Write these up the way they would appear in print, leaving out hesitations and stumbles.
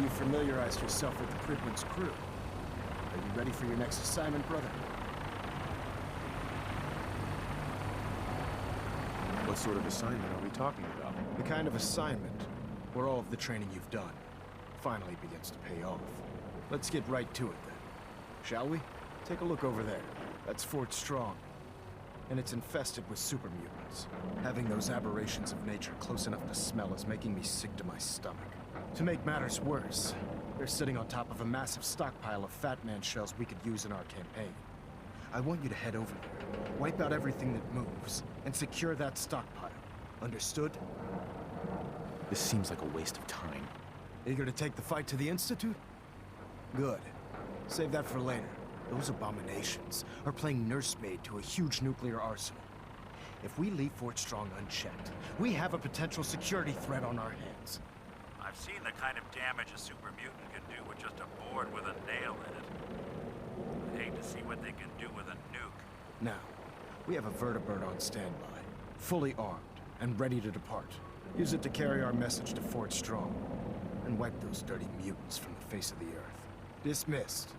you familiarized yourself with the Prydwen's crew. Are you ready for your next assignment, brother? What sort of assignment are we talking about? The kind of assignment where all of the training you've done finally begins to pay off. Let's get right to it then, shall we? Take a look over there. That's Fort Strong. And it's infested with super mutants. Having those aberrations of nature close enough to smell is making me sick to my stomach. To make matters worse, they're sitting on top of a massive stockpile of Fat Man shells we could use in our campaign. I want you to head over there, wipe out everything that moves, and secure that stockpile. Understood? This seems like a waste of time. Eager to take the fight to the Institute? Good. Save that for later. Those abominations are playing nursemaid to a huge nuclear arsenal. If we leave Fort Strong unchecked, we have a potential security threat on our hands. I've seen the kind of damage a super mutant can do with just a board with a nail in it. I'd hate to see what they can do with a nuke. Now, we have a vertibird on standby, fully armed and ready to depart. Use it to carry our message to Fort Strong, and wipe those dirty mutants from the face of the earth. Dismissed.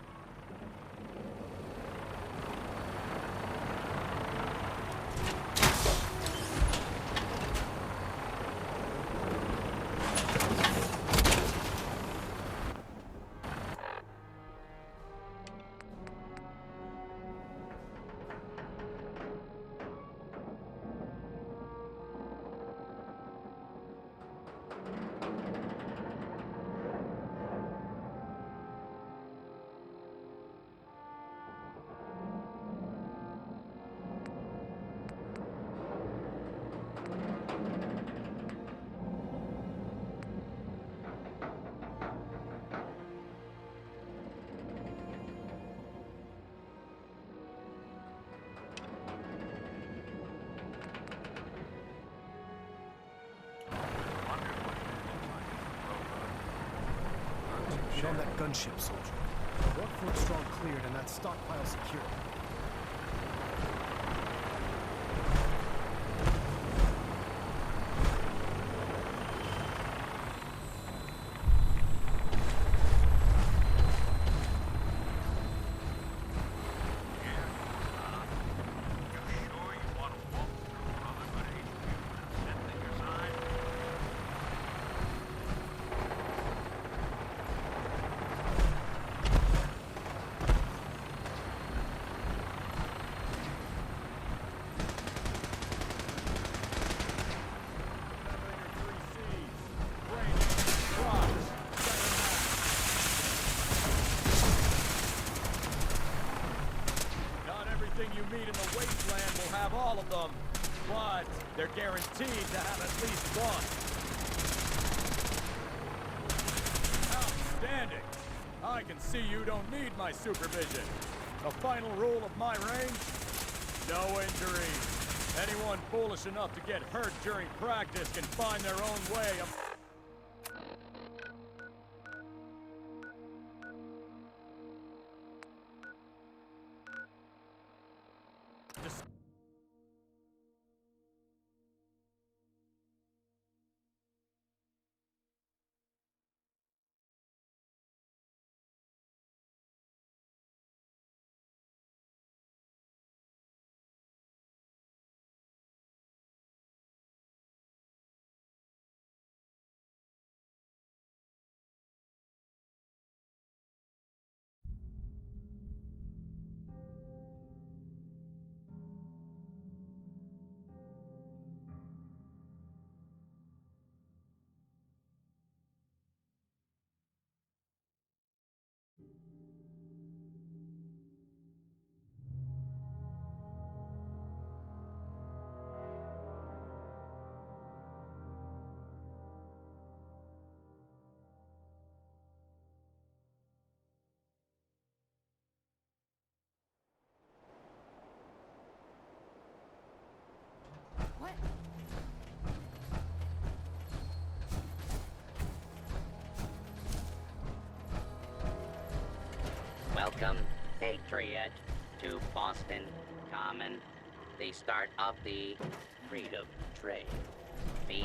Show him that gunship, soldier. Want Fort Strong cleared and that stockpile secured. You meet in the wasteland will have all of them, but they're guaranteed to have at least one. Outstanding! I can see you don't need my supervision. The final rule of my range? No injuries. Anyone foolish enough to get hurt during practice can find their own way of... What? Welcome, Patriot, to Boston Common, the start of the Freedom Train. Feet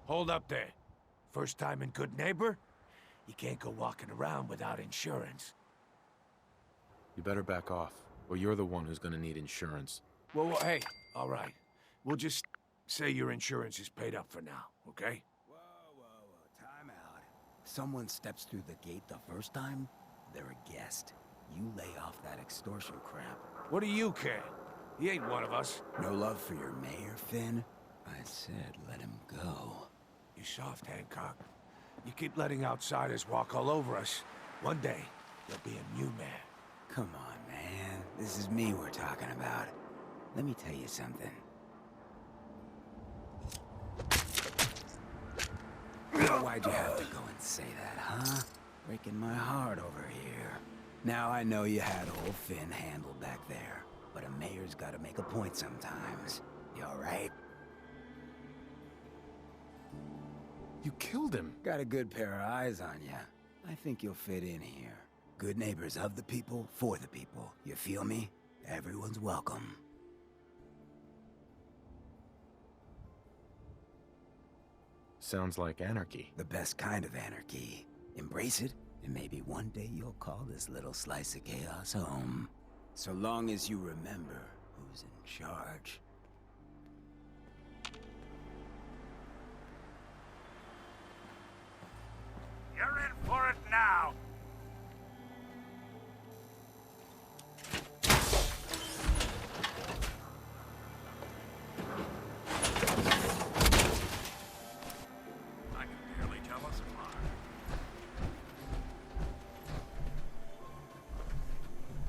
Hold up there. First time in Good Neighbor? You can't go walking around without insurance. You better back off, or you're the one who's gonna need insurance. Well, hey, all right. We'll just say your insurance is paid up for now, okay? Whoa, time out. Someone steps through the gate the first time, they're a guest. You lay off that extortion crap. What do you care? He ain't one of us. No love for your mayor, Finn? I said let him go. You soft, Hancock. You keep letting outsiders walk all over us. One day, you'll be a new man. Come on, man. This is me we're talking about. Let me tell you something. Why'd you have to go and say that, huh? Breaking my heart over here. Now I know you had old Finn handled back there, but a mayor's gotta make a point sometimes. You alright? You killed him. Got a good pair of eyes on you. I think you'll fit in here. Good neighbors of the people, for the people. You feel me? Everyone's welcome. Sounds like anarchy. The best kind of anarchy. Embrace it, and maybe one day you'll call this little slice of chaos home. So long as you remember who's in charge. You're in for it now. I can barely tell us apart.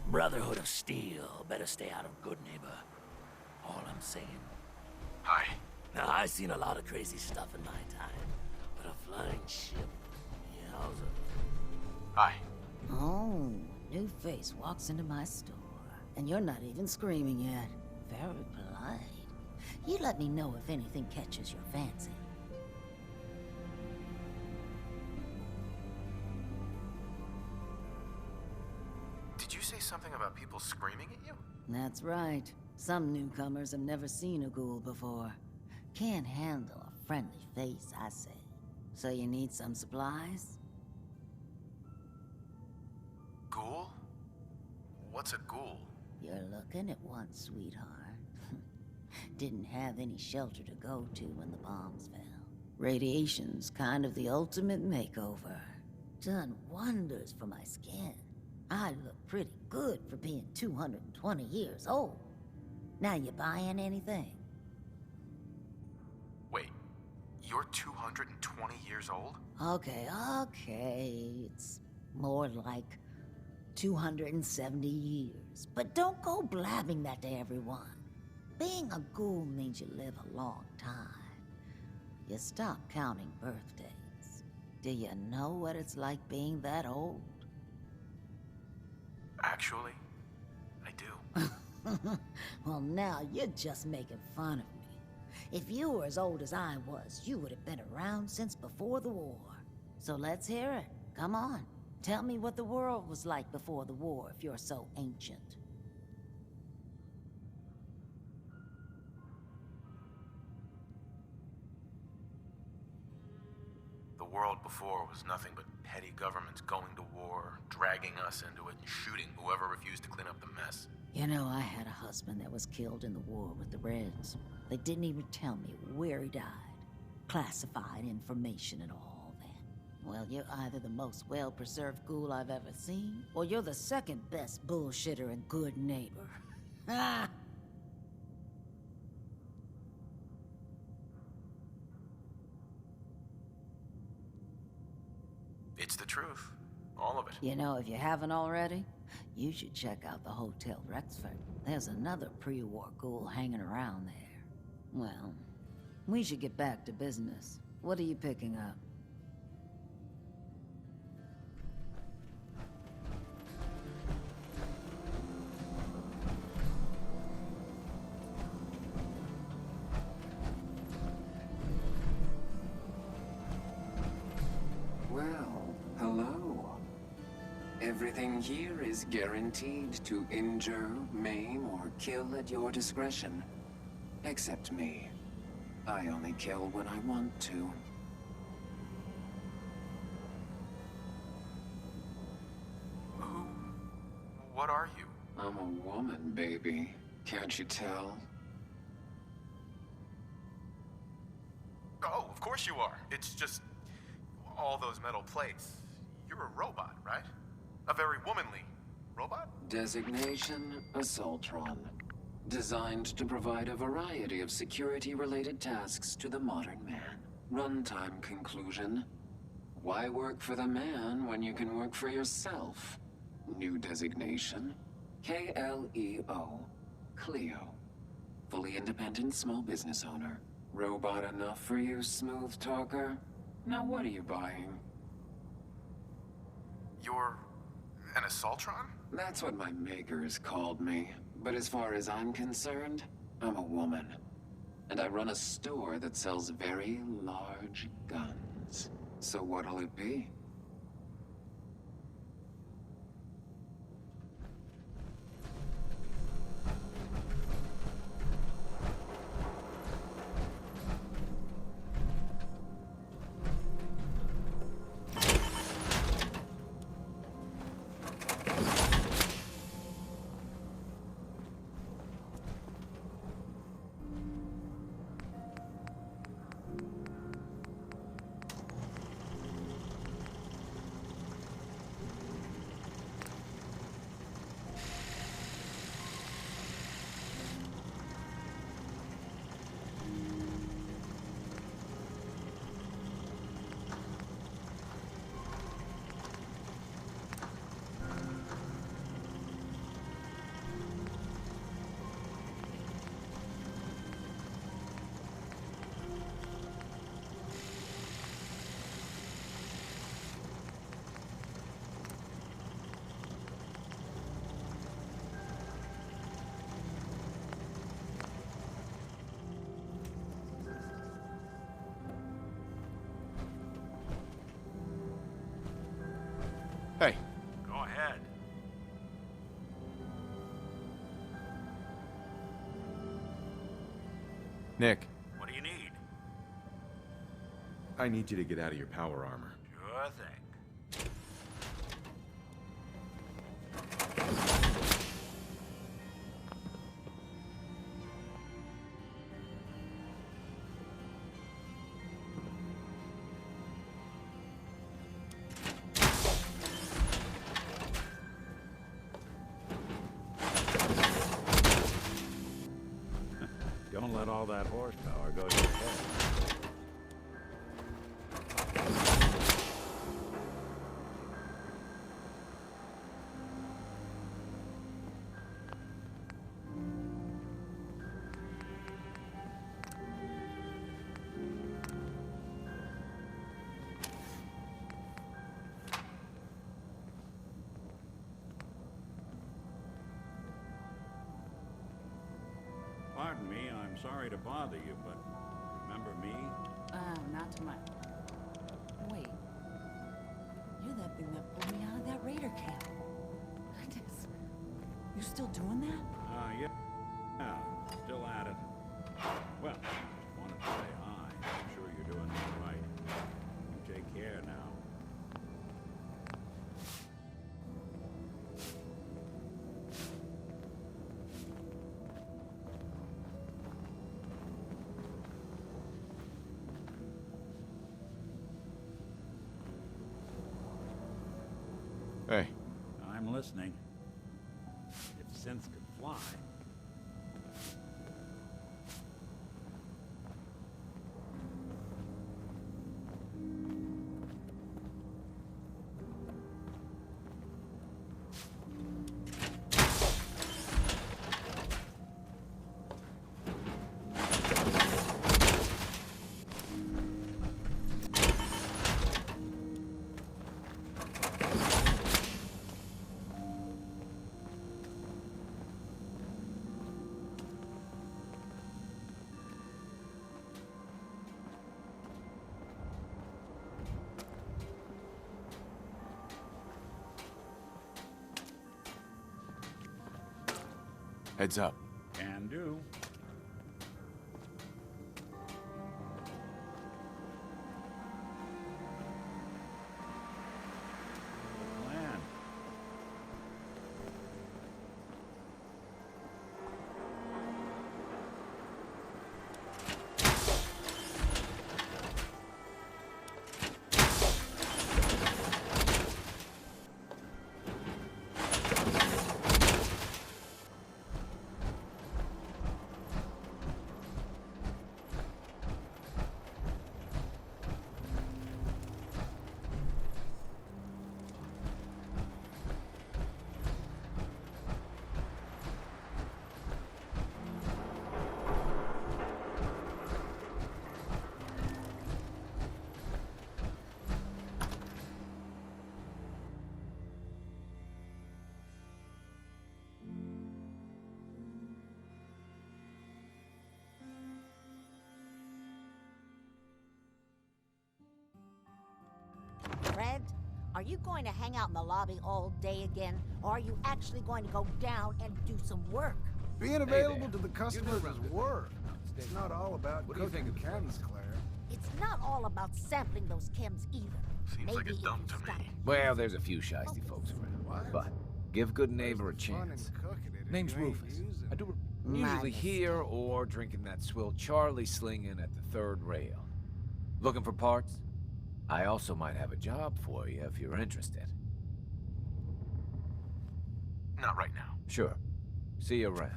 Brotherhood of Steel better stay out of Good Neighbor. All I'm saying. Hi. Now, I've seen a lot of crazy stuff in my time, but a flying ship, yowza. Hi. Oh, new face walks into my store. And you're not even screaming yet. Very polite. You let me know if anything catches your fancy. Did you say something about people screaming at you? That's right. Some newcomers have never seen a ghoul before. Can't handle a friendly face, I say. So you need some supplies? Ghoul? What's a ghoul? You're looking at one, sweetheart. Didn't have any shelter to go to when the bombs fell. Radiation's kind of the ultimate makeover. Done wonders for my skin. I look pretty good for being 220 years old. Now you buying anything? Wait, you're 220 years old? Okay. It's more like 270 years. But don't go blabbing that to everyone. Being a ghoul means you live a long time. You stop counting birthdays. Do you know what it's like being that old? Actually, I do. Well, now you're just making fun of me. If you were as old as I was, you would have been around since before the war. So let's hear it. Come on. Tell me what the world was like before the war if you're so ancient. The world before was nothing but petty governments going to war, dragging us into it, and shooting whoever refused to clean up the mess. You know, I had a husband that was killed in the war with the Reds. They didn't even tell me where he died. Classified information and all that. Well, you're either the most well-preserved ghoul I've ever seen, or you're the second best bullshitter and good neighbor. Ah! It's the truth. All of it. You know, if you haven't already, you should check out the Hotel Rexford. There's another pre-war ghoul hanging around there. Well, we should get back to business. What are you picking up? Well, hello. Everything here is guaranteed to injure, maim, or kill at your discretion. Except me. I only kill when I want to. What are you? I'm a woman, baby. Can't you tell? Oh, of course you are. It's just all those metal plates. You're a robot, right? A very womanly robot? Designation Assaultron. Designed to provide a variety of security-related tasks to the modern man. Runtime conclusion. Why work for the man when you can work for yourself? New designation. KLEO. Cleo. Fully independent small business owner. Robot enough for you, smooth talker? Now what are you buying? You're an Assaultron? That's what my makers called me. But as far as I'm concerned, I'm a woman. And I run a store that sells very large guns. So what'll it be? Hey, Go ahead. Nick. What do you need? I need you to get out of your power armor. Sure thing. Don't let all that horsepower go to your head. Pardon me, I'm sorry to bother you, but remember me? Not too much. Wait. You're that thing that pulled me out of that raider camp. Goodness. You still doing that? Yeah. Yeah, still at it. Well, just wanted to say hi. I'm sure you're doing all right. You take care now. Hey. I'm listening. If synths could fly. Heads up. Can do. Are you going to hang out in the lobby all day again, or are you actually going to go down and do some work? Being available to the customers is work. It's not all about cooking chems, Claire. It's not all about sampling those chems either. Seems like a dump to me. Well, there's a few shiesty folks around. But give good neighbor a chance. Name's Rufus. I do usually here or drinking that swill Charlie slinging at the third rail. Looking for parts? I also might have a job for you if you're interested. Not right now. Sure. See you around.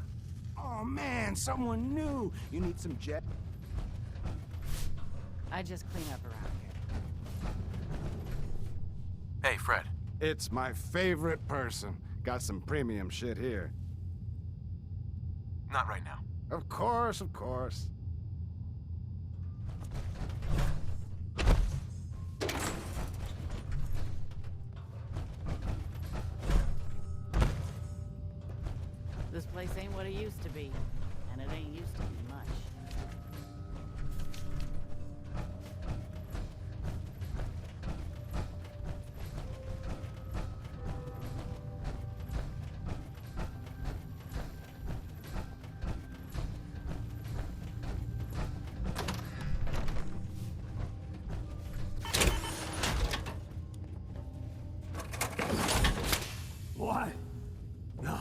Oh man, someone new. You need some jet. I just clean up around here. Hey, Fred. It's my favorite person. Got some premium shit here. Not right now. Of course, of course. This place ain't what it used to be, and it ain't used to be much. What? No,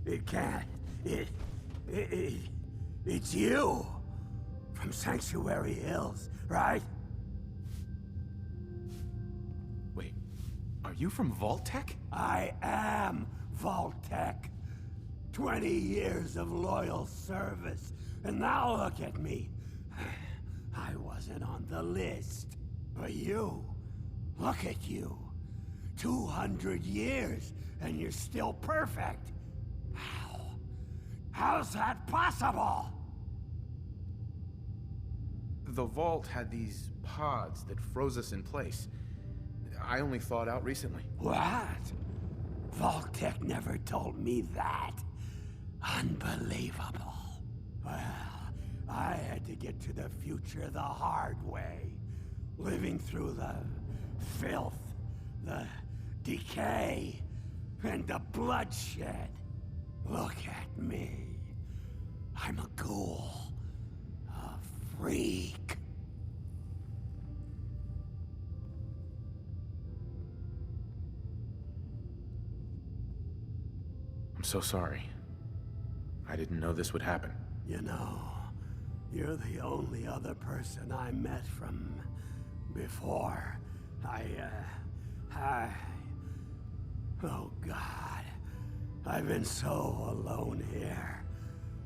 it can't. It's you. From Sanctuary Hills, right? Wait, are you from Vault-Tec? I am Vault-Tec. 20 years of loyal service, and now look at me. I wasn't on the list. But you, look at you. 200 years, and you're still perfect. How? How's that possible? The vault had these pods that froze us in place. I only thawed out recently. What? Vault-Tec never told me that. Unbelievable. Well, I had to get to the future the hard way. Living through the filth, the decay, and the bloodshed. Look at me. I'm a ghoul. A freak. I'm so sorry. I didn't know this would happen. You know, you're the only other person I met from before. Oh God. I've been so alone here.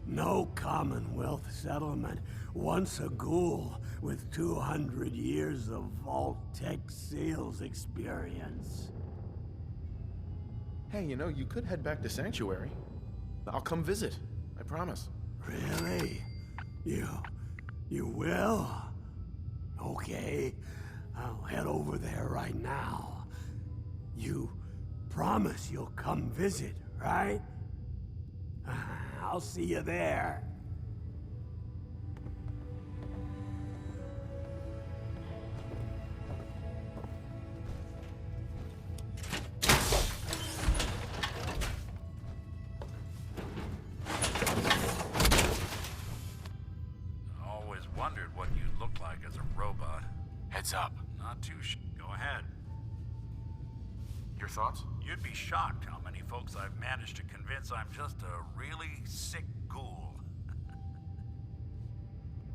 No Commonwealth settlement. Once a ghoul with 200 years of Vault-Tec sales experience. Hey, you know, you could head back to Sanctuary. I'll come visit. I promise. Really? You will? Okay. I'll head over there right now. You promise you'll come visit, right? I'll see you there. Always wondered what you'd look like as a robot. Heads up. Not too Go ahead. Your thoughts? You'd be shocked how many folks I've managed to convince I'm just a really sick ghoul.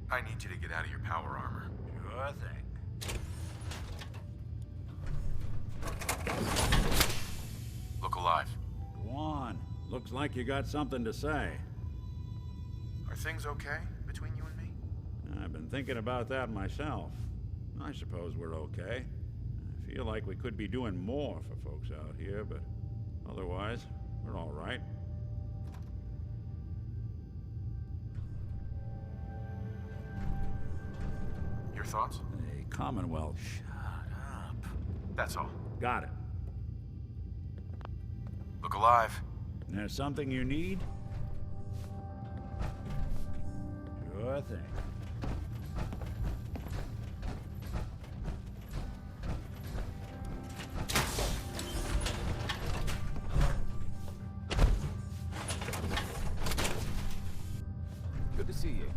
I need you to get out of your power armor. Sure thing. Look alive. Go on. Looks like you got something to say. Are things okay between you and me? I've been thinking about that myself. I suppose we're okay. I feel like we could be doing more for folks out here, but otherwise, we're all right. Your thoughts? A Commonwealth. Shut up. That's all. Got it. Look alive. There's something you need? Sure thing. Good to see you again.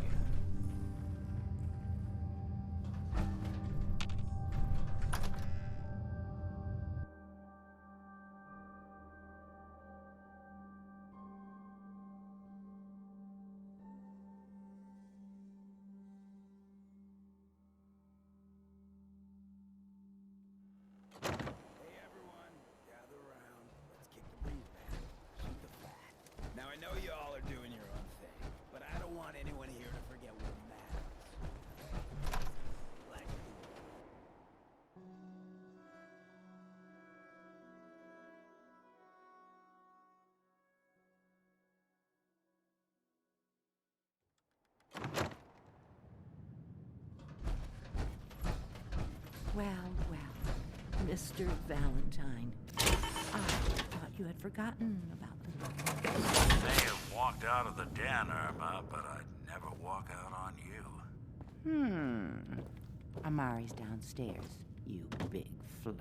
Now I know you all are doing your own thing, but I don't want anyone here to forget what matters. Like Well, Mr. Valentine. I thought you had forgotten about the... May have walked out of the den, Irma, but I'd never walk out on you. Amari's downstairs, you big flirt.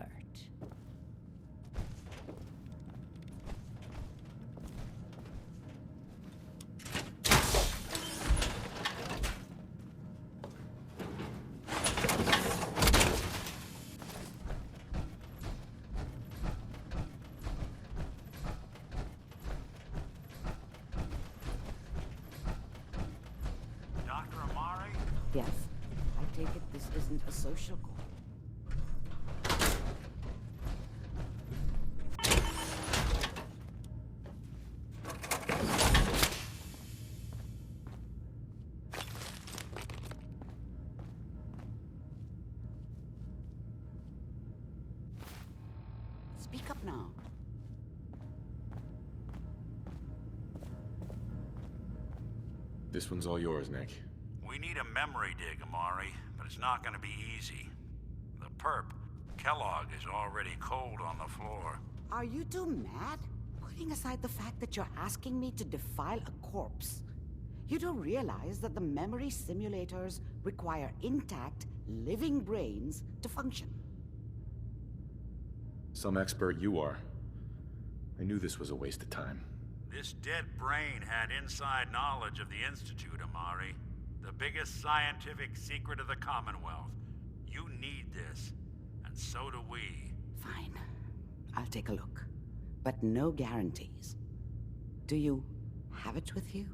Dr. Amari? Yes, I take it this isn't a social call. Speak up now. This one's all yours, Nick. We need a memory dig, Amari, but it's not gonna be easy. The perp, Kellogg, is already cold on the floor. Are you two mad? Putting aside the fact that you're asking me to defile a corpse, you do realize that the memory simulators require intact, living brains to function. Some expert you are. I knew this was a waste of time. This dead brain had inside knowledge of the Institute, Amari. The biggest scientific secret of the Commonwealth. You need this, and so do we. Fine. I'll take a look. But no guarantees. Do you have it with you?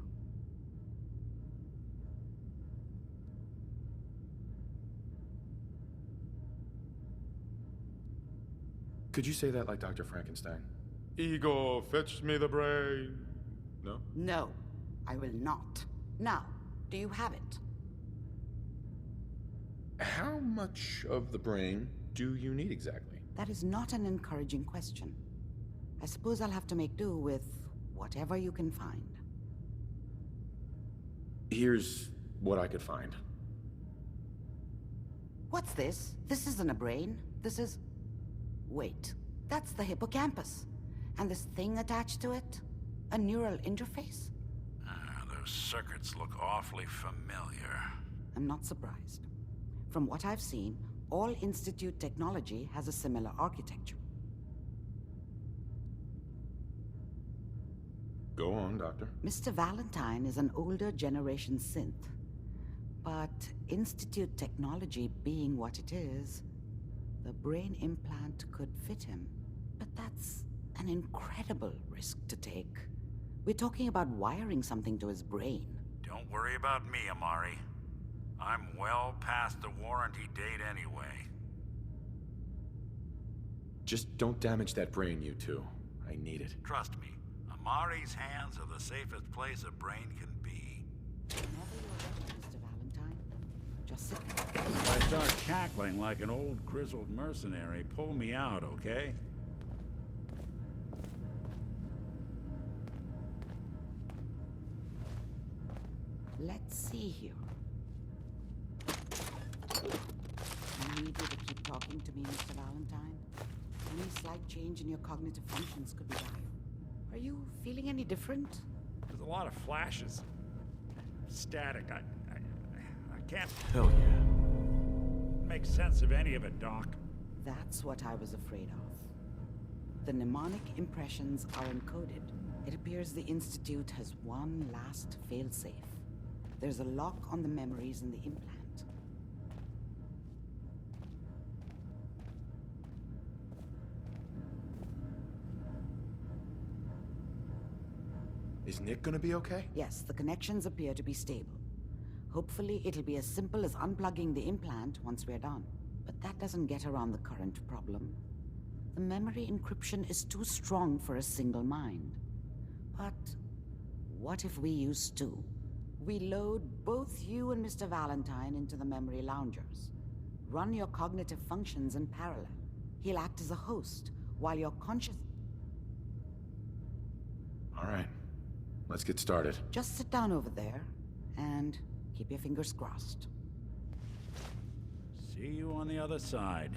Could you say that like Dr. Frankenstein? Igor, fetch me the brain. No? No, I will not. Now, do you have it? How much of the brain do you need exactly? That is not an encouraging question. I suppose I'll have to make do with whatever you can find. Here's what I could find. What's this? This isn't a brain. This is... Wait, that's the hippocampus. And this thing attached to it? A neural interface? Those circuits look awfully familiar. I'm not surprised. From what I've seen, all Institute technology has a similar architecture. Go on, Doctor. Mr. Valentine is an older generation synth. But Institute technology being what it is, the brain implant could fit him. But that's an incredible risk to take. We're talking about wiring something to his brain. Don't worry about me, Amari. I'm well past the warranty date anyway. Just don't damage that brain, you two. I need it. Trust me, Amari's hands are the safest place a brain can be. Whenever you're ready, Mr. Valentine. Just sit there. If I start cackling like an old grizzled mercenary, pull me out, okay? Let's see here. I need you to keep talking to me, Mr. Valentine. Any slight change in your cognitive functions could be dire. Are you feeling any different? There's a lot of flashes. Static. I can't Hell yeah. make sense of any of it, Doc. That's what I was afraid of. The mnemonic impressions are encoded. It appears the Institute has one last failsafe. There's a lock on the memories in the implant. Is Nick gonna be okay? Yes, the connections appear to be stable. Hopefully, it'll be as simple as unplugging the implant once we're done. But that doesn't get around the current problem. The memory encryption is too strong for a single mind. But what if we use two? We load both you and Mr. Valentine into the memory loungers. Run your cognitive functions in parallel. He'll act as a host, while your conscious... All right. Let's get started. Just sit down over there, and keep your fingers crossed. See you on the other side.